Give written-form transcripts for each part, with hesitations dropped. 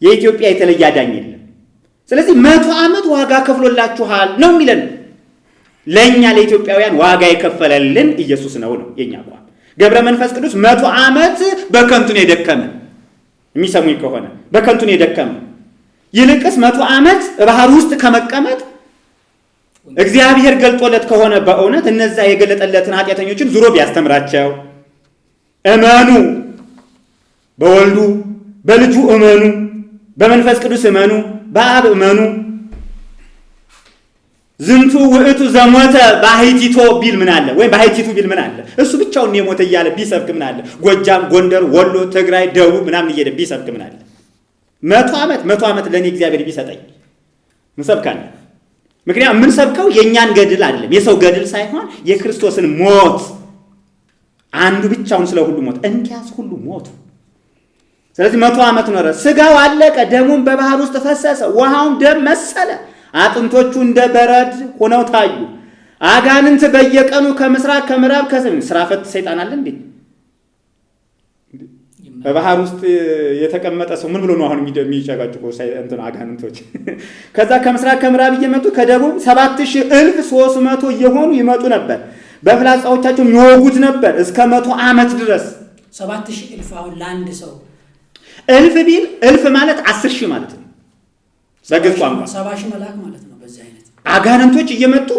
የኢትዮጵያ የተለየ አዳኝ የለም። ስለዚህ 100 ዓመት ዋጋ ከፍሎላችኋል ነው የሚለን። ለኛ ለኢትዮጵያውያን ዋጋ የከፈለልን ኢየሱስ ነው የኛ ቋም። ገብረ መንፈስ ቅዱስ 100 ዓመት በከንቱ ነው የደከመ። የሚሰሙኝ ከሆነ በከንቱ ነው የደከመ። ይልቅስ 100 ዓመት ባህር ውስጥ ከመቀመጥ እግዚአብሔር ገልጦለት ከሆነ በእውነት እነዛ የገለጠለትን ኃጢአተኞችን ዙሮ ቢያስተምራቸው እመኑ፣ በወልዱ በልጁ እመኑ፣ በመንፈስ ቅዱስ እመኑ፣ በአብ እመኑ፣ ዝንቱ ውእቱ ዘሞተ ባሕቲቶ ቢል ምን አለ? ወይም ባሕቲቱ ቢል ምን አለ? እሱ ብቻውን የሞተ እያለ ቢሰብክ ምን አለ? ጎጃም፣ ጎንደር፣ ወሎ፣ ትግራይ፣ ደቡብ ምናምን እየሄደ ቢሰብክ ምን አለ? 100 ዓመት ለእኔ እግዚአብሔር ቢሰጠኝ እንሰብካለን። ምክንያቱም የምንሰብከው የእኛን ገድል አይደለም፣ የሰው ገድል ሳይሆን የክርስቶስን ሞት። አንዱ ብቻውን ስለ ሁሉ ሞት፣ እንኪያስ ሁሉ ሞቱ። ስለዚህ 100 ዓመት ኖረ። ስጋው አለቀ፣ ደሙን በባህር ውስጥ ፈሰሰ፣ ውሃውም ደም መሰለ፣ አጥንቶቹ እንደ በረድ ሆነው ታዩ። አጋንንት በየቀኑ ከምስራቅ ከምዕራብ ከሰሜን። ስራ ፈት ሰይጣን አለ እንዴ? በባህር ውስጥ የተቀመጠ ሰው ምን ብሎ ነው አሁን የሚጨቃጭቁ አጋንንቶች? ከዛ ከምስራቅ ከምዕራብ እየመጡ ከደቡብ 7,300 እየሆኑ ይመጡ ነበር። በፍላጻዎቻቸው የሚወጉት ነበር እስከ 100 ዓመት ድረስ። 7,000 አሁን ለአንድ ሰው እልፍ ቢል እልፍ ማለት 10,000 ማለት ነው በግዕዝ ቋንቋ። 70,000 መልአክ ማለት ነው። በዚህ አይነት አጋንንቶች እየመጡ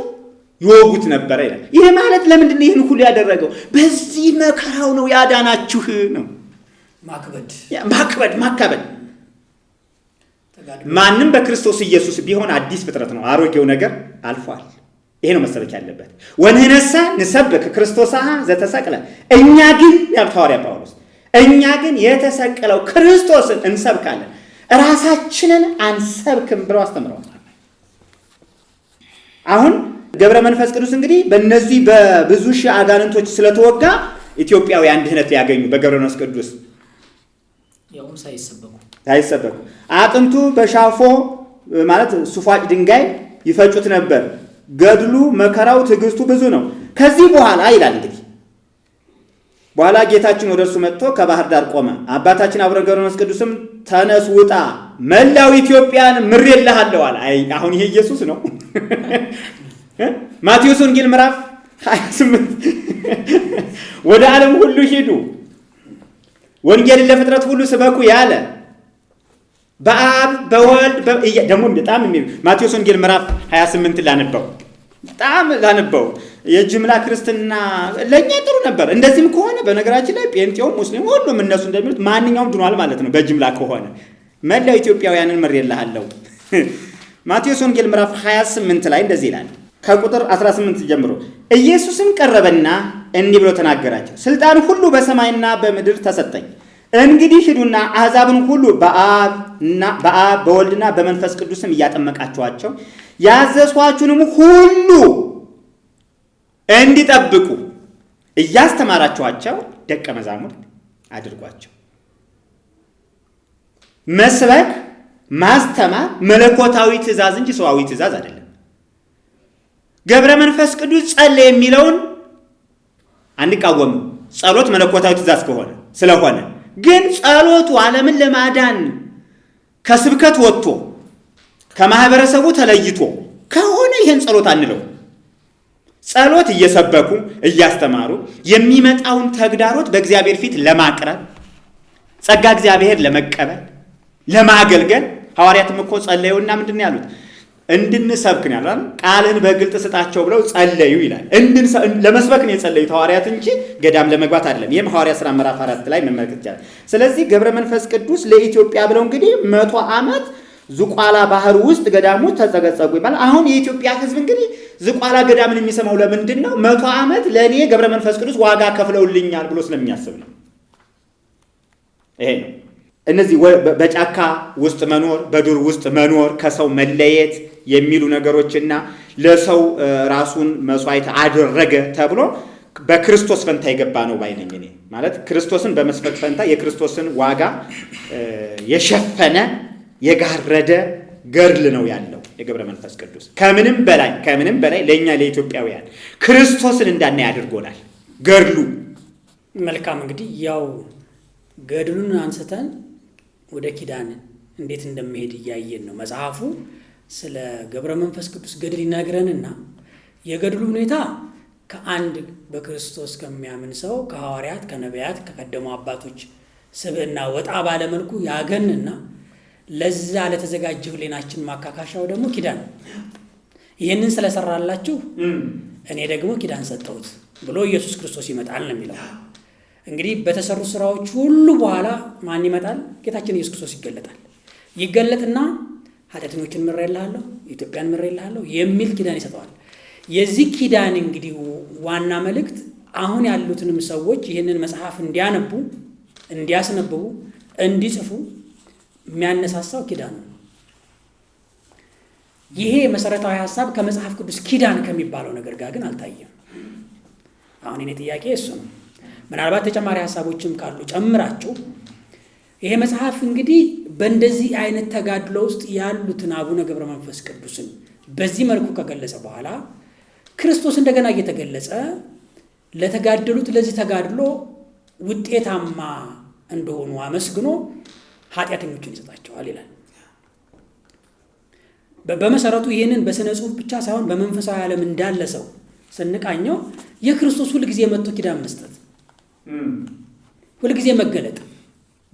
ይወጉት ነበር ይላል። ይሄ ማለት ለምንድን ነው ይህን ሁሉ ያደረገው? በዚህ መከራው ነው ያዳናችሁ ነው። ማከበድ። ማንም በክርስቶስ ኢየሱስ ቢሆን አዲስ ፍጥረት ነው፣ አሮጌው ነገር አልፏል። ይሄ ነው መሰበክ ያለበት። ወንህነሳ ንሰብክ ክርስቶስ ዘተሰቅለ፣ እኛ ግን ያሉት ሐዋርያ ጳውሎስ፣ እኛ ግን የተሰቀለው ክርስቶስን እንሰብካለን፣ ራሳችንን አንሰብክም ብለው አስተምረዋል። አሁን ገብረ መንፈስ ቅዱስ እንግዲህ በእነዚህ በብዙ ሺህ አጋንንቶች ስለተወጋ ኢትዮጵያውያን ድህነት ሊያገኙ በገብረ መንፈስ ቅዱስ ያውም ሳይሰበኩ አጥንቱ በሻፎ ማለት ሱፋጭ ድንጋይ ይፈጩት ነበር። ገድሉ፣ መከራው፣ ትዕግስቱ ብዙ ነው። ከዚህ በኋላ ይላል እንግዲህ በኋላ ጌታችን ወደ እርሱ መጥቶ ከባህር ዳር ቆመ። አባታችን አቡነ ገብረ መንፈስ ቅዱስም ተነስ ውጣ፣ መላው ኢትዮጵያን ምሬልሃለሁ አለ። አሁን ይሄ ኢየሱስ ነው። ማቴዎስ ወንጌል ምዕራፍ 28 ወደ ዓለም ሁሉ ሂዱ ወንጌልን ለፍጥረት ሁሉ ስበኩ ያለ በአብ በወልድ ደግሞ በጣም ማቴዎስ ወንጌል ምዕራፍ 28 ላነበው የጅምላ ክርስትና ለኛ ጥሩ ነበር። እንደዚህም ከሆነ በነገራችን ላይ ጴንጤው ሙስሊም ሁሉም እነሱ እንደሚሉት ማንኛውም ድኗል ማለት ነው። በጅምላ ከሆነ መላው ኢትዮጵያውያንን ምሬልሃለሁ። ማቴዎስ ወንጌል ምዕራፍ 28 ላይ እንደዚህ ይላል ከቁጥር 18 ጀምሮ። ኢየሱስም ቀረበና እንዲህ ብሎ ተናገራቸው፣ ስልጣን ሁሉ በሰማይና በምድር ተሰጠኝ። እንግዲህ ሂዱና አሕዛብን ሁሉ በአብ በወልድና በመንፈስ ቅዱስም እያጠመቃችኋቸው ያዘዝኋችሁንም ሁሉ እንዲጠብቁ እያስተማራችኋቸው ደቀ መዛሙርት አድርጓቸው። መስበክ ማስተማር መለኮታዊ ትእዛዝ እንጂ ሰዋዊ ትእዛዝ አይደለም። ገብረ መንፈስ ቅዱስ ጸለየ የሚለውን አንቃወምም። ጸሎት መለኮታዊ ትእዛዝ ስለሆነ ግን ጸሎቱ ዓለምን ለማዳን ከስብከት ወጥቶ ከማህበረሰቡ ተለይቶ ከሆነ ይህን ጸሎት አንለው። ጸሎት እየሰበኩ እያስተማሩ የሚመጣውን ተግዳሮት በእግዚአብሔር ፊት ለማቅረብ ጸጋ እግዚአብሔር ለመቀበል ለማገልገል ሐዋርያትም እኮ ጸለዩና ምንድን ነው ያሉት? እንድንሰብክ ነው ያሉት። ቃልን በግልጥ ስጣቸው ብለው ጸለዩ ይላል። ለመስበክ ነው የጸለዩት ሐዋርያት እንጂ ገዳም ለመግባት አይደለም። ይህም ሐዋርያ ሥራ ምዕራፍ 4 ላይ መመልከት ይቻላል። ስለዚህ ገብረ መንፈስ ቅዱስ ለኢትዮጵያ ብለው እንግዲህ 100 ዓመት ዝቋላ ባህር ውስጥ ገዳሞች ተጸገጸጉ ይባላል። አሁን የኢትዮጵያ ሕዝብ እንግዲህ ዝቋላ ገዳምን የሚሰማው ለምንድን ነው? 100 ዓመት ለእኔ ገብረ መንፈስ ቅዱስ ዋጋ ከፍለውልኛል ብሎ ስለሚያስብ ነው። ይሄ ነው። እነዚህ በጫካ ውስጥ መኖር፣ በዱር ውስጥ መኖር፣ ከሰው መለየት የሚሉ ነገሮችና ለሰው ራሱን መስዋዕት አደረገ ተብሎ በክርስቶስ ፈንታ የገባ ነው ባይነኝ። እኔ ማለት ክርስቶስን በመስበክ ፈንታ የክርስቶስን ዋጋ የሸፈነ የጋረደ ገድል ነው ያለው የገብረ መንፈስ ቅዱስ። ከምንም በላይ ለእኛ ለኢትዮጵያውያን ክርስቶስን እንዳናይ አድርጎናል ገድሉ። መልካም እንግዲህ ያው ገድሉን አንስተን ወደ ኪዳን እንዴት እንደሚሄድ እያየን ነው። መጽሐፉ ስለ ገብረ መንፈስ ቅዱስ ገድል ይነግረንና የገድሉ ሁኔታ ከአንድ በክርስቶስ ከሚያምን ሰው ከሐዋርያት፣ ከነቢያት፣ ከቀደሙ አባቶች ስብዕና ወጣ ባለመልኩ ያገንና ለዛ ለተዘጋጀው ሕሊናችን ማካካሻው ደግሞ ኪዳን ይህንን ስለሰራላችሁ እኔ ደግሞ ኪዳን ሰጠሁት ብሎ ኢየሱስ ክርስቶስ ይመጣል ነው የሚለው። እንግዲህ በተሰሩ ስራዎች ሁሉ በኋላ ማን ይመጣል? ጌታችን ኢየሱስ ክርስቶስ ይገለጣል። ይገለጥና ኃጢአተኞችን ምሬልሃለሁ፣ ኢትዮጵያን ምሬልሃለሁ የሚል ኪዳን ይሰጠዋል። የዚህ ኪዳን እንግዲህ ዋና መልእክት አሁን ያሉትንም ሰዎች ይህንን መጽሐፍ እንዲያነቡ፣ እንዲያስነብቡ፣ እንዲጽፉ የሚያነሳሳው ኪዳን ነው። ይሄ መሰረታዊ ሀሳብ ከመጽሐፍ ቅዱስ ኪዳን ከሚባለው ነገር ጋር ግን አልታየም። አሁን እኔ ጥያቄ እሱ ነው። ምናልባት ተጨማሪ ሀሳቦችም ካሉ ጨምራችሁ ይሄ መጽሐፍ እንግዲህ በእንደዚህ አይነት ተጋድሎ ውስጥ ያሉትን አቡነ ገብረ መንፈስ ቅዱስን በዚህ መልኩ ከገለጸ በኋላ ክርስቶስ እንደገና እየተገለጸ ለተጋደሉት ለዚህ ተጋድሎ ውጤታማ እንደሆኑ አመስግኖ ኃጢአተኞችን ይሰጣቸዋል ይላል። በመሰረቱ ይህንን በስነ ጽሁፍ ብቻ ሳይሆን በመንፈሳዊ ዓለም እንዳለ ሰው ስንቃኘው የክርስቶስ ሁልጊዜ መጥቶ ኪዳን መስጠት፣ ሁልጊዜ መገለጥ።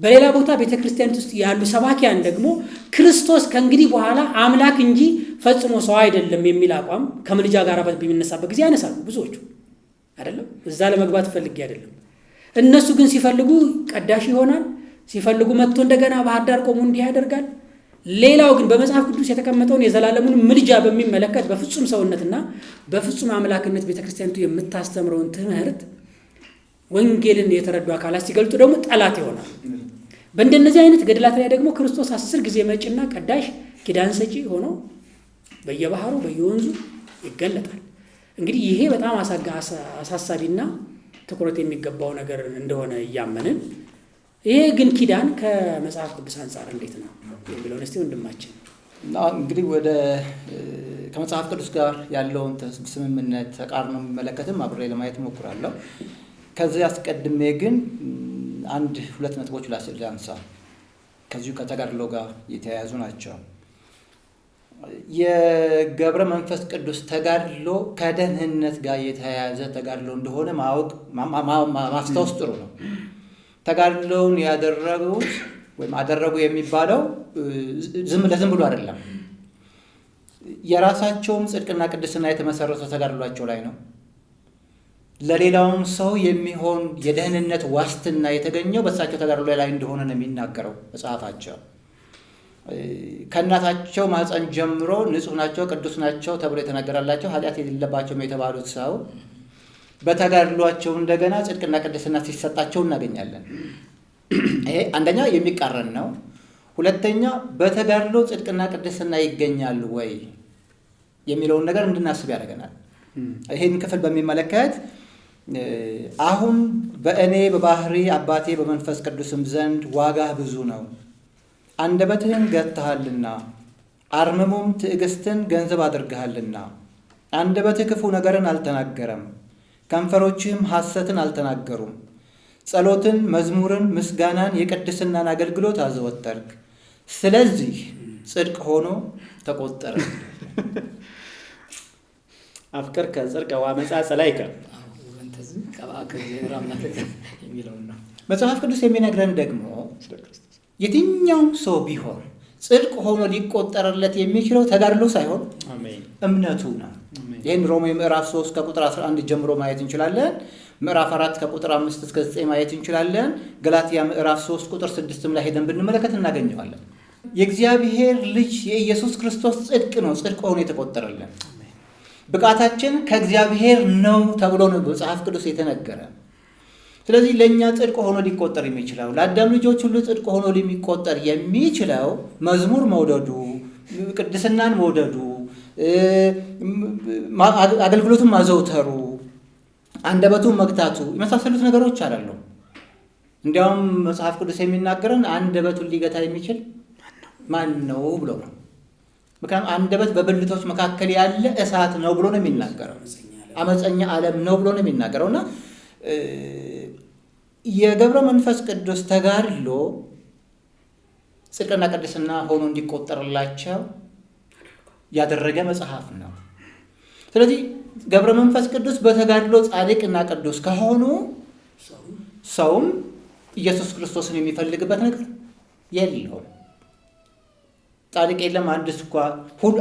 በሌላ ቦታ ቤተ ክርስቲያን ውስጥ ያሉ ሰባኪያን ደግሞ ክርስቶስ ከእንግዲህ በኋላ አምላክ እንጂ ፈጽሞ ሰው አይደለም የሚል አቋም ከምልጃ ጋር በሚነሳበት ጊዜ ያነሳሉ ብዙዎቹ። አይደለም እዛ ለመግባት ፈልጌ አይደለም። እነሱ ግን ሲፈልጉ ቀዳሽ ይሆናል፣ ሲፈልጉ መጥቶ እንደገና ባህር ዳር ቆሞ እንዲህ ያደርጋል። ሌላው ግን በመጽሐፍ ቅዱስ የተቀመጠውን የዘላለሙን ምልጃ በሚመለከት በፍጹም ሰውነትና በፍጹም አምላክነት ቤተ ክርስቲያኒቱ የምታስተምረውን ትምህርት ወንጌልን የተረዱ አካላት ሲገልጡ ደግሞ ጠላት ይሆናል። በእንደነዚህ አይነት ገድላት ላይ ደግሞ ክርስቶስ 10 ጊዜ መጪና ቀዳሽ ኪዳን ሰጪ ሆኖ በየባህሩ በየወንዙ ይገለጣል። እንግዲህ ይሄ በጣም አሳሳቢና ትኩረት የሚገባው ነገር እንደሆነ እያመንን ይሄ ግን ኪዳን ከመጽሐፍ ቅዱስ አንጻር እንዴት ነው የሚለውን እስቲ ወንድማችን እንግዲህ ወደ ከመጽሐፍ ቅዱስ ጋር ያለውን ስምምነት ተቃርኖ የሚመለከትም አብሬ ለማየት እሞክራለሁ። ከዚህ አስቀድሜ ግን አንድ ሁለት ነጥቦች ላንሳ። ከዚሁ ከተጋድሎ ጋር የተያያዙ ናቸው። የገብረ መንፈስ ቅዱስ ተጋድሎ ከደህንነት ጋር የተያያዘ ተጋድሎ እንደሆነ ማስታወስ ጥሩ ነው። ተጋድሎውን ያደረጉት ወይም አደረጉ የሚባለው ለዝም ብሎ አይደለም። የራሳቸውም ጽድቅና ቅድስና የተመሰረተ ተጋድሏቸው ላይ ነው። ለሌላውም ሰው የሚሆን የደህንነት ዋስትና የተገኘው በእሳቸው ተጋድሎ ላይ እንደሆነ ነው የሚናገረው መጽሐፋቸው። ከእናታቸው ማኅፀን ጀምሮ ንጹሕ ናቸው፣ ቅዱስ ናቸው ተብሎ የተነገራላቸው ኃጢአት የሌለባቸውም የተባሉት ሰው በተጋድሏቸው እንደገና ጽድቅና ቅድስና ሲሰጣቸው እናገኛለን። ይሄ አንደኛ የሚቃረን ነው። ሁለተኛ በተጋድሎ ጽድቅና ቅድስና ይገኛሉ ወይ የሚለውን ነገር እንድናስብ ያደርገናል። ይህን ክፍል በሚመለከት አሁን በእኔ በባህሪ አባቴ በመንፈስ ቅዱስም ዘንድ ዋጋህ ብዙ ነው፣ አንደበትህን ገትሃልና አርምሞም ትዕግስትን ገንዘብ አድርገሃልና፣ አንደበትህ ክፉ ነገርን አልተናገረም፣ ከንፈሮችህም ሐሰትን አልተናገሩም። ጸሎትን፣ መዝሙርን፣ ምስጋናን፣ የቅድስናን አገልግሎት አዘወተርክ። ስለዚህ ጽድቅ ሆኖ ተቆጠረ። አፍቅር ከጽድቅ ወአመፃ ጸላኢከ መጽሐፍ ቅዱስ የሚነግረን ደግሞ የትኛውም ሰው ቢሆን ጽድቅ ሆኖ ሊቆጠርለት የሚችለው ተጋድሎ ሳይሆን እምነቱ ነው። ይህን ሮሜ ምዕራፍ 3 ከቁጥር 11 ጀምሮ ማየት እንችላለን። ምዕራፍ 4 ከቁጥር 5 እስከ 9 ማየት እንችላለን። ገላትያ ምዕራፍ 3 ቁጥር 6 ላይ ሄደን ብንመለከት እናገኘዋለን። የእግዚአብሔር ልጅ የኢየሱስ ክርስቶስ ጽድቅ ነው ጽድቅ ሆኖ የተቆጠረልን። ብቃታችን ከእግዚአብሔር ነው ተብሎ ነው በመጽሐፍ ቅዱስ የተነገረ። ስለዚህ ለእኛ ጽድቅ ሆኖ ሊቆጠር የሚችለው ለአዳም ልጆች ሁሉ ጽድቅ ሆኖ ሊቆጠር የሚችለው መዝሙር መውደዱ፣ ቅድስናን መውደዱ፣ አገልግሎቱን ማዘውተሩ፣ አንደበቱን መግታቱ የመሳሰሉት ነገሮች አላሉ። እንዲያውም መጽሐፍ ቅዱስ የሚናገረን አንደበቱን ሊገታ የሚችል ማን ነው ብሎ ነው። ምክንያቱም አንደበት በብልቶች መካከል ያለ እሳት ነው ብሎ ነው የሚናገረው። አመፀኛ ዓለም ነው ብሎ ነው የሚናገረው። እና የገብረ መንፈስ ቅዱስ ተጋድሎ ጽድቅና ቅድስና ሆኖ እንዲቆጠርላቸው ያደረገ መጽሐፍ ነው። ስለዚህ ገብረ መንፈስ ቅዱስ በተጋድሎ ጻድቅና ቅዱስ ከሆኑ ሰውም ኢየሱስ ክርስቶስን የሚፈልግበት ነገር የለውም። ጻድቅ የለም አንድስ እንኳ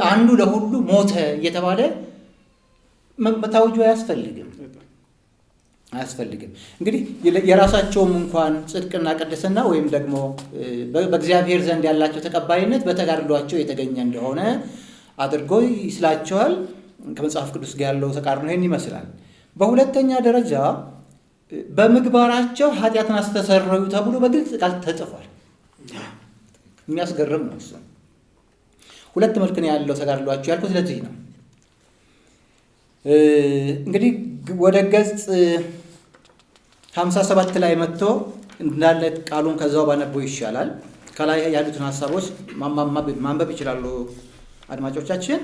አንዱ ለሁሉ ሞተ እየተባለ መታወጁ አያስፈልግም። እንግዲህ የራሳቸውም እንኳን ጽድቅና ቅድስና ወይም ደግሞ በእግዚአብሔር ዘንድ ያላቸው ተቀባይነት በተጋድሏቸው የተገኘ እንደሆነ አድርጎ ይስላቸዋል። ከመጽሐፍ ቅዱስ ጋር ያለው ተቃርኖ ይህን ይመስላል። በሁለተኛ ደረጃ በምግባራቸው ኃጢአትን አስተሰረዩ ተብሎ በግልጽ ቃል ተጽፏል። የሚያስገርም ነው። እሱ ሁለት መልክ ነው ያለው ተጋድሏቸው ያልኩት ስለዚህ ነው። እንግዲህ ወደ ገጽ 57 ላይ መጥቶ እንዳለ ቃሉን ከዛው ባነበው ይሻላል። ከላይ ያሉትን ሀሳቦች ማንበብ ይችላሉ አድማጮቻችን።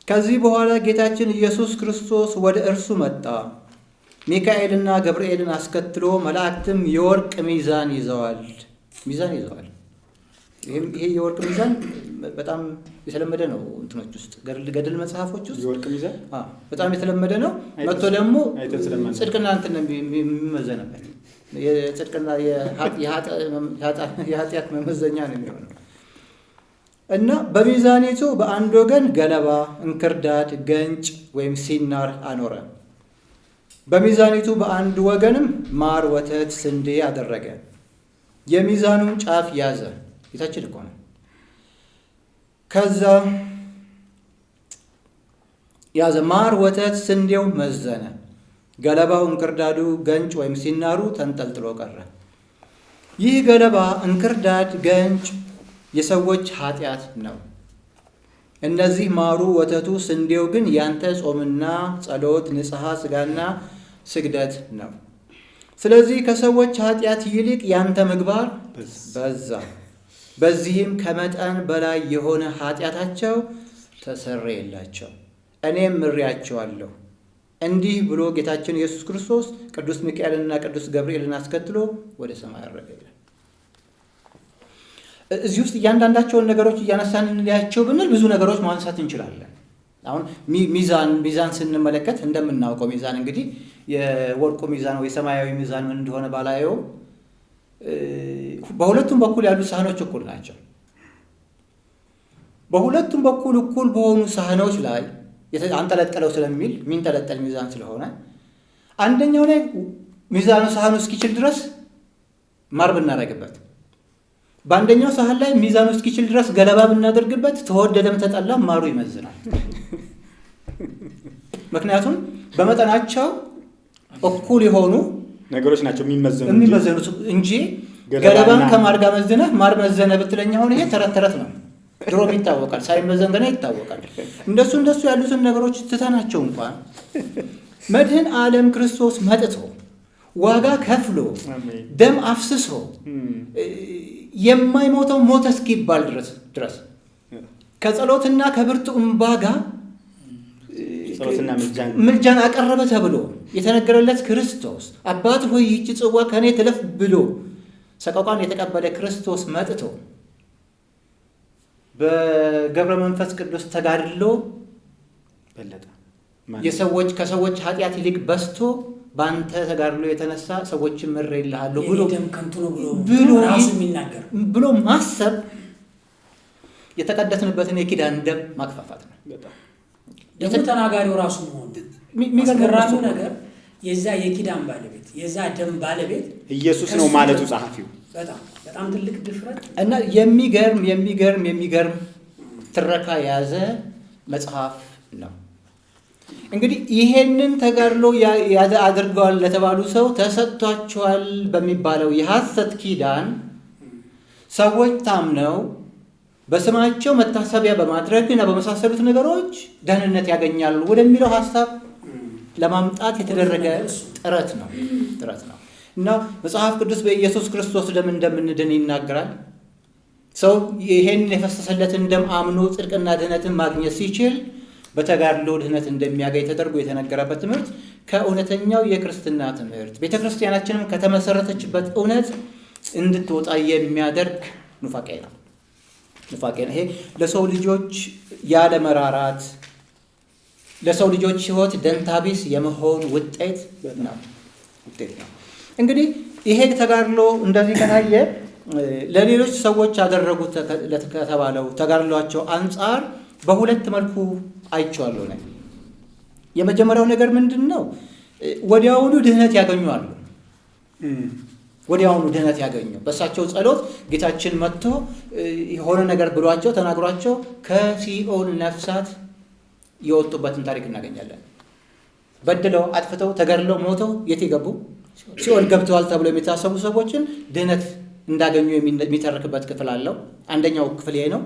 ከዚህ በኋላ ጌታችን ኢየሱስ ክርስቶስ ወደ እርሱ መጣ። ሚካኤልና ገብርኤልን አስከትሎ መላእክትም የወርቅ ሚዛን ይዘዋል። ይሄ የወርቅ ሚዛን በጣም የተለመደ ነው። እንትኖች ውስጥ ገድል መጽሐፎች ውስጥ የወርቅ ሚዛን በጣም የተለመደ ነው። መጥቶ ደግሞ ጽድቅና እንትን የሚመዘንበት የጽድቅና የኃጢአት መመዘኛ ነው የሚሆነው እና በሚዛኒቱ በአንድ ወገን ገለባ፣ እንክርዳድ፣ ገንጭ ወይም ሲናር አኖረ። በሚዛኒቱ በአንድ ወገንም ማር፣ ወተት፣ ስንዴ አደረገ። የሚዛኑን ጫፍ ያዘ። ጌታችን እኮ ነው። ከዛ ያዘ። ማር፣ ወተት፣ ስንዴው መዘነ። ገለባው፣ እንክርዳዱ፣ ገንጭ ወይም ሲናሩ ተንጠልጥሎ ቀረ። ይህ ገለባ፣ እንክርዳድ፣ ገንጭ የሰዎች ኃጢአት ነው። እነዚህ ማሩ፣ ወተቱ፣ ስንዴው ግን ያንተ ጾምና ጸሎት፣ ንስሐ ሥጋና ስግደት ነው። ስለዚህ ከሰዎች ኃጢአት ይልቅ ያንተ ምግባር በዛ። በዚህም ከመጠን በላይ የሆነ ኃጢአታቸው ተሰረየላቸው፣ እኔም ምሬያቸዋለሁ። እንዲህ ብሎ ጌታችን ኢየሱስ ክርስቶስ ቅዱስ ሚካኤልንና ቅዱስ ገብርኤልን አስከትሎ ወደ ሰማይ አረገ። እዚህ ውስጥ እያንዳንዳቸውን ነገሮች እያነሳን እንለያቸው ብንል ብዙ ነገሮች ማንሳት እንችላለን። አሁን ሚዛን ስንመለከት እንደምናውቀው ሚዛን እንግዲህ የወርቁ ሚዛን ወይ ሰማያዊ ሚዛን ምን እንደሆነ ባላየው በሁለቱም በኩል ያሉ ሳህኖች እኩል ናቸው። በሁለቱም በኩል እኩል በሆኑ ሳህኖች ላይ አንጠለጠለው ስለሚል የሚንጠለጠል ሚዛን ስለሆነ አንደኛው ላይ ሚዛኑ ሳህኑ እስኪችል ድረስ ማር ብናደርግበት፣ በአንደኛው ሳህን ላይ ሚዛኑ እስኪችል ድረስ ገለባ ብናደርግበት ተወደደም ተጠላም ማሩ ይመዝናል። ምክንያቱም በመጠናቸው እኩል የሆኑ ነገሮች ናቸው የሚመዘኑት እንጂ ገለባን ከማር ጋር መዝነህ ማር መዘነ ብትለኝ አሁን ይሄ ተረት ነው። ድሮም ይታወቃል፣ ሳይመዘን ገና ይታወቃል። እንደሱ ያሉትን ነገሮች ትተናቸው እንኳን መድህን ዓለም ክርስቶስ መጥቶ ዋጋ ከፍሎ ደም አፍስሶ የማይሞተው ሞተ እስኪባል ድረስ ከጸሎትና ከብርቱ እንባ ጋር ምልጃን አቀረበ ተብሎ የተነገረለት ክርስቶስ አባት ሆይ ይህች ጽዋ ከእኔ ትለፍ ብሎ ሰቆቃን የተቀበለ ክርስቶስ መጥቶ በገብረ መንፈስ ቅዱስ ተጋድሎ በለጠ። ከሰዎች ኃጢአት ይልቅ በዝቶ በአንተ ተጋድሎ የተነሳ ሰዎችን ምሬልሃለሁ ብሎ ማሰብ የተቀደስንበትን የኪዳን ደም ማክፋፋት ነው። ደግሞ ተናጋሪው ራሱ መሆኑ አስገራሚው ነገር የዛ የኪዳን ባለቤት የዛ ደም ባለቤት ኢየሱስ ነው ማለቱ ጸሐፊው በጣም ትልቅ ድፍረት እና የሚገርም ትረካ የያዘ መጽሐፍ ነው። እንግዲህ ይሄንን ተጋድሎ አድርገዋል ለተባሉ ሰው ተሰጥቷቸዋል በሚባለው የሐሰት ኪዳን ሰዎች ታምነው በስማቸው መታሰቢያ በማድረግ እና በመሳሰሉት ነገሮች ደህንነት ያገኛሉ ወደሚለው ሐሳብ ለማምጣት የተደረገ ጥረት ነው እና መጽሐፍ ቅዱስ በኢየሱስ ክርስቶስ ደም እንደምንድን ይናገራል። ሰው ይሄን የፈሰሰለትን ደም አምኖ ጽድቅና ድህነትን ማግኘት ሲችል በተጋድሎ ድህነት እንደሚያገኝ ተደርጎ የተነገረበት ትምህርት ከእውነተኛው የክርስትና ትምህርት ቤተክርስቲያናችንም ከተመሰረተችበት እውነት እንድትወጣ የሚያደርግ ኑፋቄ ነው። ይሄ ለሰው ልጆች ያለ መራራት ለሰው ልጆች ሕይወት ደንታቢስ የመሆን ውጤት ነው። እንግዲህ ይሄ ተጋድሎ እንደዚህ ከታየ ለሌሎች ሰዎች ያደረጉት ከተባለው ተጋድሏቸው አንጻር በሁለት መልኩ አይቼዋለሁ ነው። የመጀመሪያው ነገር ምንድን ነው? ወዲያውኑ ድህነት ያገኙአሉ። ወዲያውኑ ድህነት ያገኙ በእሳቸው ጸሎት ጌታችን መጥቶ የሆነ ነገር ብሏቸው ተናግሯቸው ከሲኦል ነፍሳት የወጡበትን ታሪክ እናገኛለን። በድለው አጥፍተው ተገድለው ሞተው የት ገቡ? ሲኦል ገብተዋል ተብሎ የሚታሰቡ ሰዎችን ድህነት እንዳገኙ የሚተርክበት ክፍል አለው። አንደኛው ክፍል ይሄ ነው።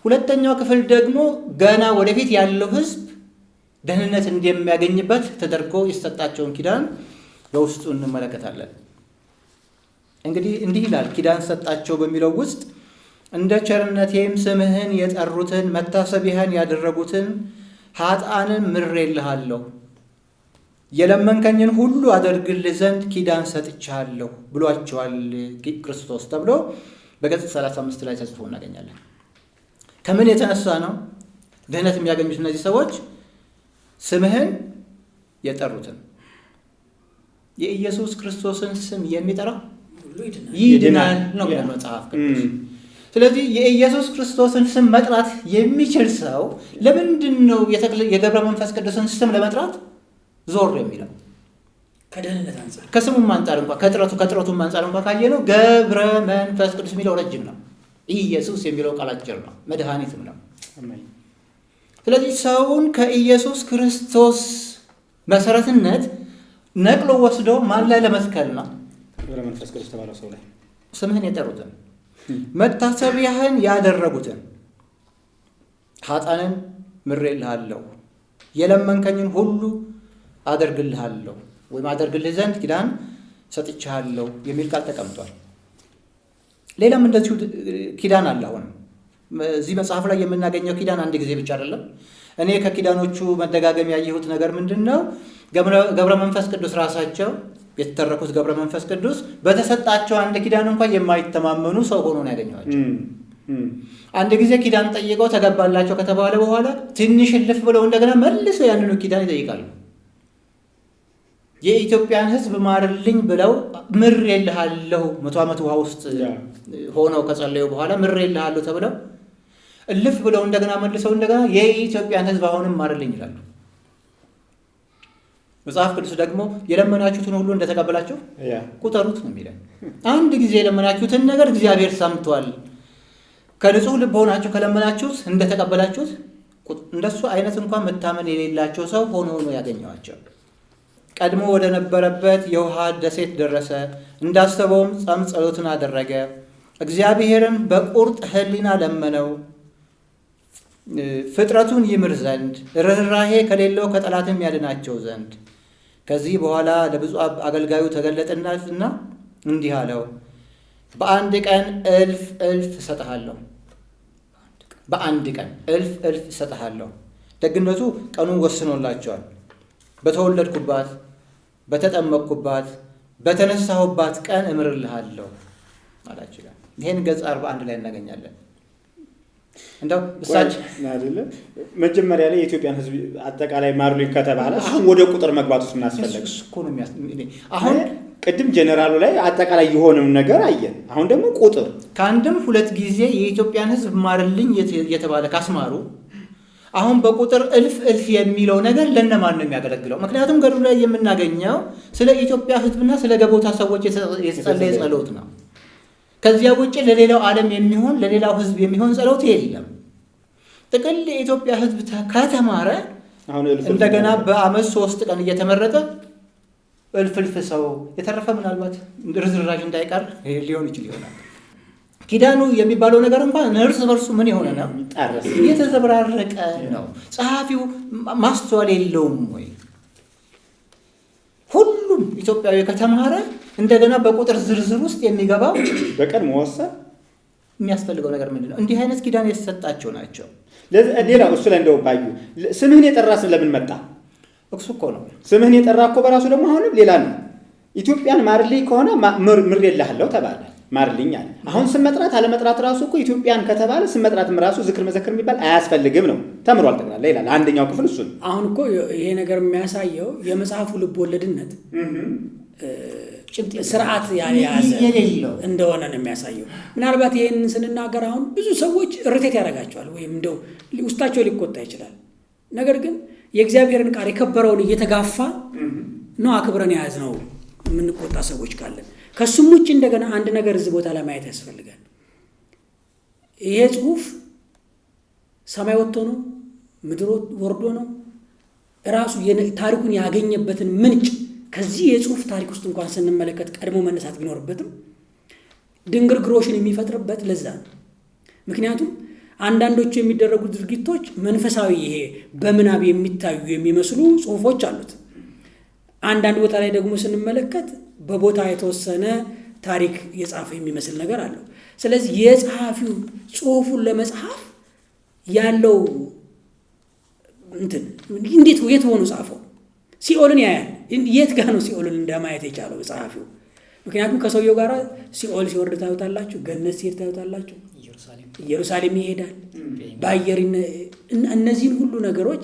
ሁለተኛው ክፍል ደግሞ ገና ወደፊት ያለው ሕዝብ ደህንነት እንደሚያገኝበት ተደርጎ የሰጣቸውን ኪዳን በውስጡ እንመለከታለን። እንግዲህ እንዲህ ይላል፣ ኪዳን ሰጣቸው በሚለው ውስጥ እንደ ቸርነቴም ስምህን የጠሩትን መታሰቢያህን ያደረጉትን ኃጥአንን ምሬልሃለሁ፣ የለመንከኝን ሁሉ አደርግልህ ዘንድ ኪዳን ሰጥቻለሁ ብሏቸዋል ክርስቶስ ተብሎ በገጽ 35 ላይ ተጽፎ እናገኛለን። ከምን የተነሳ ነው ድህነት የሚያገኙት እነዚህ ሰዎች? ስምህን የጠሩትን። የኢየሱስ ክርስቶስን ስም የሚጠራ ይድናል ነው መጽሐፍ ቅዱስ። ስለዚህ የኢየሱስ ክርስቶስን ስም መጥራት የሚችል ሰው ለምንድን ነው የገብረ መንፈስ ቅዱስን ስም ለመጥራት ዞር የሚለው? ከደህንነት አንጻር፣ ከስሙም አንጻር እንኳን ከጥረቱም አንጻር እንኳን ካየነው ገብረ መንፈስ ቅዱስ የሚለው ረጅም ነው። ኢየሱስ የሚለው ቃል አጭር ነው፣ መድኃኒትም ነው። ስለዚህ ሰውን ከኢየሱስ ክርስቶስ መሰረትነት ነቅሎ ወስዶ ማን ላይ ለመስቀል ነው? ገብረ መንፈስ ቅዱስ ተባለው ሰው ላይ ስምህን የጠሩትን መታሰቢያህን ያደረጉትን ኃጥአንን ምሬልሃለሁ፣ የለመንከኝን ሁሉ አደርግልሃለሁ ወይም አደርግልህ ዘንድ ኪዳን ሰጥቻለሁ የሚል ቃል ተቀምጧል። ሌላም እንደዚሁ ኪዳን አለ። አሁንም እዚህ መጽሐፍ ላይ የምናገኘው ኪዳን አንድ ጊዜ ብቻ አይደለም። እኔ ከኪዳኖቹ መደጋገም ያየሁት ነገር ምንድን ነው? ገብረ መንፈስ ቅዱስ ራሳቸው የተተረኩት ገብረ መንፈስ ቅዱስ በተሰጣቸው አንድ ኪዳን እንኳን የማይተማመኑ ሰው ሆኖ ነው ያገኘኋቸው። አንድ ጊዜ ኪዳን ጠይቀው ተገባላቸው ከተባለ በኋላ ትንሽ እልፍ ብለው እንደገና መልሰው ያንኑ ኪዳን ይጠይቃሉ። የኢትዮጵያን ሕዝብ ማርልኝ ብለው ምሬልሃለሁ 100 ዓመት ውሃ ውስጥ ሆነው ከጸለዩ በኋላ ምሬልሃለሁ ተብለው እልፍ ብለው እንደገና መልሰው እንደገና የኢትዮጵያን ሕዝብ አሁንም ማርልኝ ይላሉ። መጽሐፍ ቅዱስ ደግሞ የለመናችሁትን ሁሉ እንደተቀበላችሁ ቁጠሩት ነው የሚለው። አንድ ጊዜ የለመናችሁትን ነገር እግዚአብሔር ሰምቷል። ከንጹህ ልብ ሆናችሁ ከለመናችሁት እንደተቀበላችሁት እንደሱ አይነት እንኳን መታመን የሌላቸው ሰው ሆኖ ነው ያገኘዋቸው። ቀድሞ ወደ ነበረበት የውሃ ደሴት ደረሰ፣ እንዳሰበውም ጸም ጸሎትን አደረገ። እግዚአብሔርን በቁርጥ ሕሊና ለመነው፣ ፍጥረቱን ይምር ዘንድ ርኅራሄ ከሌለው ከጠላትም ያድናቸው ዘንድ። ከዚህ በኋላ ለብፁዕ አገልጋዩ ተገለጠና እንዲህ አለው፣ በአንድ ቀን እልፍ እሰጥሃለሁ። በአንድ ቀን እልፍ እሰጥሃለሁ። ደግነቱ ቀኑን ወስኖላቸዋል። በተወለድኩባት፣ በተጠመቅኩባት፣ በተነሳሁባት ቀን እምርልሃለሁ አላቸው። ይህን ገጽ 41 ላይ እናገኛለን። እንደው መጀመሪያ ላይ የኢትዮጵያን ሕዝብ አጠቃላይ ማሩልኝ ከተባለ አሁን ወደ ቁጥር መግባት ውስጥ እናስፈለግ አሁን ቅድም ጀነራሉ ላይ አጠቃላይ የሆነውን ነገር አየን። አሁን ደግሞ ቁጥር ከአንድም ሁለት ጊዜ የኢትዮጵያን ሕዝብ ማርልኝ የተባለ ካስማሩ አሁን በቁጥር እልፍ የሚለው ነገር ለነማን ነው የሚያገለግለው? ምክንያቱም ገድሉ ላይ የምናገኘው ስለ ኢትዮጵያ ሕዝብና ስለ ገቦታ ሰዎች የተጸለየ ጸሎት ነው። ከዚያ ውጭ ለሌላው ዓለም የሚሆን ለሌላው ሕዝብ የሚሆን ጸሎት የለም። ጥቅል የኢትዮጵያ ሕዝብ ከተማረ እንደገና በዓመት 3 ቀን እየተመረጠ እልፍ ሰው የተረፈ ምናልባት ርዝራዥ እንዳይቀር ሊሆን ይችል ይሆናል። ኪዳኑ የሚባለው ነገር እንኳን እርስ በርሱ ምን የሆነ ነው? እየተዘበራረቀ ነው። ጸሐፊው ማስተዋል የለውም ወይ? ሁሉም ኢትዮጵያዊ ከተማረ እንደገና በቁጥር ዝርዝር ውስጥ የሚገባው በቀን መወሰን የሚያስፈልገው ነገር ምንድን ነው? እንዲህ አይነት ኪዳን የተሰጣቸው ናቸው። ሌላ እሱ ላይ እንደው ባዩ ስምህን የጠራ ስም ለምን መጣ? እሱ እኮ ነው። ስምህን የጠራ እኮ በራሱ ደግሞ አሁንም ሌላ ነው። ኢትዮጵያን ማርልኝ ከሆነ ምሬልሃለሁ ተባለ። ማርልኝ አለ። አሁን ስም መጥራት አለመጥራት ራሱ እኮ ኢትዮጵያን ከተባለ ስም መጥራትም ራሱ ዝክር መዘክር የሚባል አያስፈልግም ነው ተምሯል ጠቅላላ ይላል። አንደኛው ክፍል እሱ ነው። አሁን እኮ ይሄ ነገር የሚያሳየው የመጽሐፉ ልብ ወለድነት ስርዓት ያልያዘ እንደሆነ ነው የሚያሳየው። ምናልባት ይህንን ስንናገር አሁን ብዙ ሰዎች ርቴት ያደርጋቸዋል ወይም እንደው ውስጣቸው ሊቆጣ ይችላል። ነገር ግን የእግዚአብሔርን ቃል የከበረውን እየተጋፋ ነው አክብረን የያዝነው የምንቆጣ ሰዎች ካለን። ከሱም ውጭ እንደገና አንድ ነገር እዚህ ቦታ ላይ ማየት ያስፈልጋል። ይሄ ጽሁፍ ሰማይ ወጥቶ ነው ምድር ወርዶ ነው ራሱ ታሪኩን ያገኘበትን ምንጭ ከዚህ የጽሁፍ ታሪክ ውስጥ እንኳን ስንመለከት ቀድሞ መነሳት ቢኖርበትም ድንግርግሮሽን የሚፈጥርበት ለዛ ነው። ምክንያቱም አንዳንዶቹ የሚደረጉ ድርጊቶች መንፈሳዊ ይሄ በምናብ የሚታዩ የሚመስሉ ጽሁፎች አሉት። አንዳንድ ቦታ ላይ ደግሞ ስንመለከት በቦታ የተወሰነ ታሪክ የጻፈ የሚመስል ነገር አለው። ስለዚህ የጸሐፊው ጽሁፉን ለመጽሐፍ ያለው እንዴት የት ሆኖ ጻፈው? ሲኦልን ያያል። የት ጋር ነው ሲኦልን እንደማየት የቻለው ጸሐፊው? ምክንያቱም ከሰውየው ጋር ሲኦል ሲወርድ ታዩታላችሁ፣ ገነት ሲሄድ ታዩታላችሁ፣ ኢየሩሳሌም ይሄዳል በአየር። እነዚህን ሁሉ ነገሮች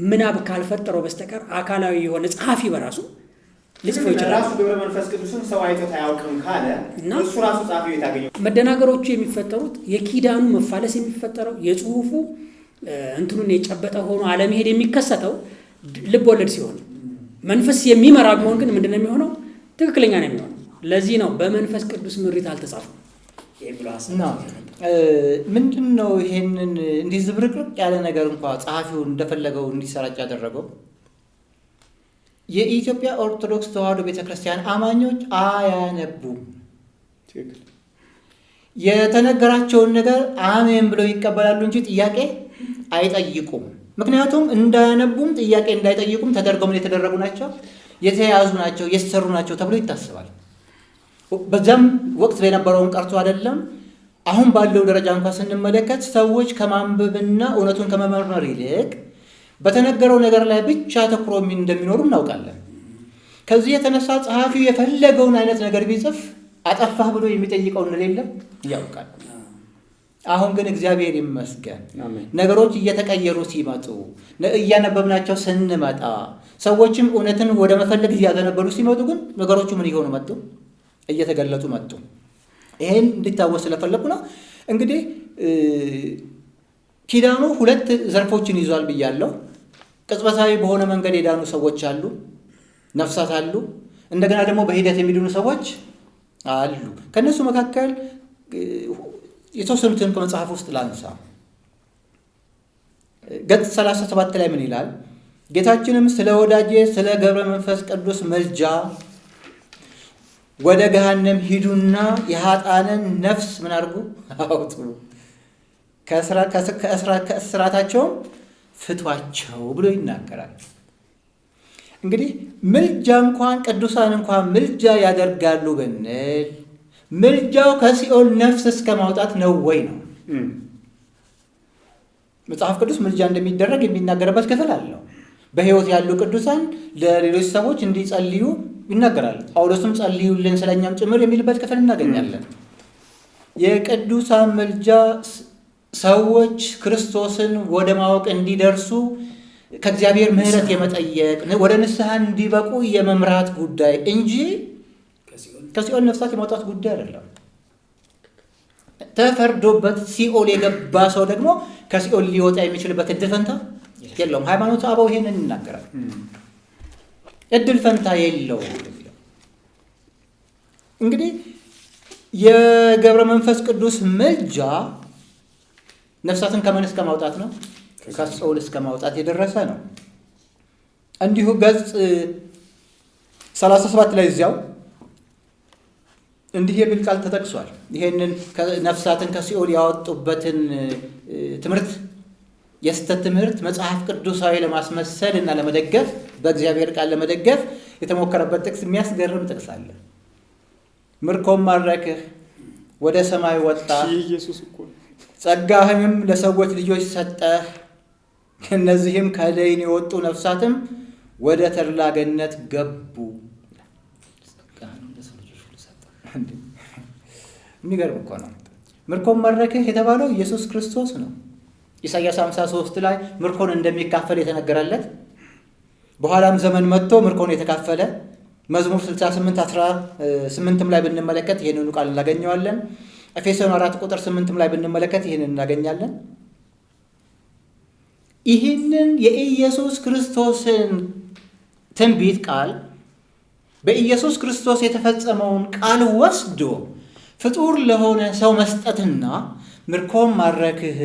ምናብ ካልፈጠረው በስተቀር አካላዊ የሆነ ጸሐፊ በራሱ ሊጽፎ ይችላል። ራሱ ገብረ መንፈስ ቅዱስን ሰው አይቶት አያውቅም ካለ እሱ ራሱ ጸሐፊው የታገኘው መደናገሮቹ የሚፈጠሩት የኪዳኑ መፋለስ የሚፈጠረው የጽሁፉ እንትኑን የጨበጠ ሆኖ አለመሄድ የሚከሰተው ልብ ወለድ ሲሆን፣ መንፈስ የሚመራ ቢሆን ግን ምንድነው የሚሆነው? ትክክለኛ ነው የሚሆነው። ለዚህ ነው በመንፈስ ቅዱስ ምሪት አልተጻፈም ምንድን ነው ይሄንን እንዲህ ዝብርቅርቅ ያለ ነገር እንኳን ጸሐፊው እንደፈለገው እንዲሰራጭ ያደረገው? የኢትዮጵያ ኦርቶዶክስ ተዋሕዶ ቤተክርስቲያን አማኞች አያነቡም። የተነገራቸውን ነገር አሜን ብለው ይቀበላሉ እንጂ ጥያቄ አይጠይቁም። ምክንያቱም እንዳያነቡም ጥያቄ እንዳይጠይቁም ተደርገው የተደረጉ ናቸው፣ የተያዙ ናቸው፣ የተሰሩ ናቸው ተብሎ ይታሰባል። በዛም ወቅት የነበረውን ቀርቶ አይደለም አሁን ባለው ደረጃ እንኳን ስንመለከት ሰዎች ከማንበብና እውነቱን ከመመርመር ይልቅ በተነገረው ነገር ላይ ብቻ ተኩሮ እንደሚኖሩ እናውቃለን። ከዚህ የተነሳ ጸሐፊው የፈለገውን አይነት ነገር ቢጽፍ አጠፋህ ብሎ የሚጠይቀው እንደሌለ ያውቃል። አሁን ግን እግዚአብሔር ይመስገን ነገሮች እየተቀየሩ ሲመጡ እያነበብናቸው ስንመጣ ሰዎችም እውነትን ወደ መፈለግ እያዘነበሉ ሲመጡ ግን ነገሮቹ ምን እየሆኑ መጡ? እየተገለጡ መጡ። ይሄን እንዲታወስ ስለፈለኩ ነው። እንግዲህ ኪዳኑ ሁለት ዘርፎችን ይዟል ብያለሁ። ቅጽበታዊ በሆነ መንገድ የዳኑ ሰዎች አሉ፣ ነፍሳት አሉ። እንደገና ደግሞ በሂደት የሚድኑ ሰዎች አሉ። ከነሱ መካከል የተወሰኑትን ከመጽሐፍ ውስጥ ላንሳ። ገጽ 37 ላይ ምን ይላል? ጌታችንም ስለ ወዳጄ ስለ ገብረ መንፈስ ቅዱስ መልጃ ወደ ገሃነም ሂዱና የኃጥአንን ነፍስ ምን አድርጉ? አውጡ፣ ከእስራታቸውም ፍቷቸው ብሎ ይናገራል። እንግዲህ ምልጃ እንኳን ቅዱሳን እንኳን ምልጃ ያደርጋሉ ብንል ምልጃው ከሲኦል ነፍስ እስከ ማውጣት ነው ወይ ነው? መጽሐፍ ቅዱስ ምልጃ እንደሚደረግ የሚናገርበት ክፍል አለው። በሕይወት ያሉ ቅዱሳን ለሌሎች ሰዎች እንዲጸልዩ ይናገራል። ጳውሎስም ጸልዩልን ስለኛም ጭምር የሚልበት ክፍል እናገኛለን። የቅዱሳን ምልጃ ሰዎች ክርስቶስን ወደ ማወቅ እንዲደርሱ ከእግዚአብሔር ምሕረት የመጠየቅ ወደ ንስሐ እንዲበቁ የመምራት ጉዳይ እንጂ ከሲኦል ነፍሳት የማውጣት ጉዳይ አይደለም። ተፈርዶበት ሲኦል የገባ ሰው ደግሞ ከሲኦል ሊወጣ የሚችልበት እድል ፈንታ የለውም። ሃይማኖት አበው ይሄንን ይናገራል። እድል ፈንታ የለውም። እንግዲህ የገብረ መንፈስ ቅዱስ ምልጃ ነፍሳትን ከምን እስከ ማውጣት ነው? ከሲኦል እስከ ማውጣት የደረሰ ነው። እንዲሁ ገጽ 37 ላይ እዚያው እንዲህ የሚል ቃል ተጠቅሷል። ይሄንን ነፍሳትን ከሲኦል ያወጡበትን ትምህርት የስተት ትምህርት መጽሐፍ ቅዱሳዊ ለማስመሰል እና ለመደገፍ በእግዚአብሔር ቃል ለመደገፍ የተሞከረበት ጥቅስ የሚያስገርም ጥቅስ አለ። ምርኮም ማረክህ፣ ወደ ሰማይ ወጣህ፣ ጸጋህንም ለሰዎች ልጆች ሰጠህ፣ እነዚህም ከደይን የወጡ ነፍሳትም ወደ ተድላ ገነት ገቡ። የሚገርም እኮ ነው። ምርኮን ማረክህ የተባለው ኢየሱስ ክርስቶስ ነው። ኢሳይያስ 53 ላይ ምርኮን እንደሚካፈል የተነገረለት፣ በኋላም ዘመን መጥቶ ምርኮን የተካፈለ፣ መዝሙር 68:18 ላይ ብንመለከት ይህንኑ ቃል እናገኘዋለን። ኤፌሶን 4:8 ላይ ብንመለከት ይህንን እናገኛለን። ይህንን የኢየሱስ ክርስቶስን ትንቢት ቃል በኢየሱስ ክርስቶስ የተፈጸመውን ቃል ወስዶ ፍጡር ለሆነ ሰው መስጠትና ምርኮን ማረክህ፣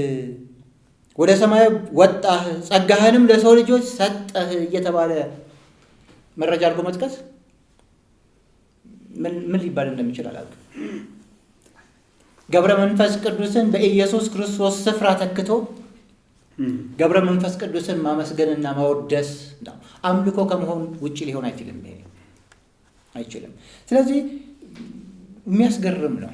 ወደ ሰማይ ወጣህ፣ ጸጋህንም ለሰው ልጆች ሰጠህ እየተባለ መረጃ አድርጎ መጥቀስ ምን ሊባል እንደሚችል አላውቅም። ገብረ መንፈስ ቅዱስን በኢየሱስ ክርስቶስ ስፍራ ተክቶ ገብረ መንፈስ ቅዱስን ማመስገንና ማወደስ አምልኮ ከመሆን ውጭ ሊሆን አይችልም። ስለዚህ የሚያስገርም ነው።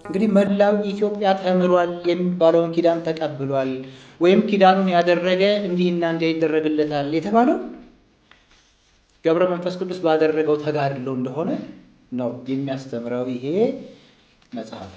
እንግዲህ መላው ኢትዮጵያ ተምሯል የሚባለውን ኪዳን ተቀብሏል፣ ወይም ኪዳኑን ያደረገ እንዲህና እንዲያ ይደረግለታል የተባለው ገብረ መንፈስ ቅዱስ ባደረገው ተጋድሎ እንደሆነ ነው የሚያስተምረው ይሄ መጽሐፍ።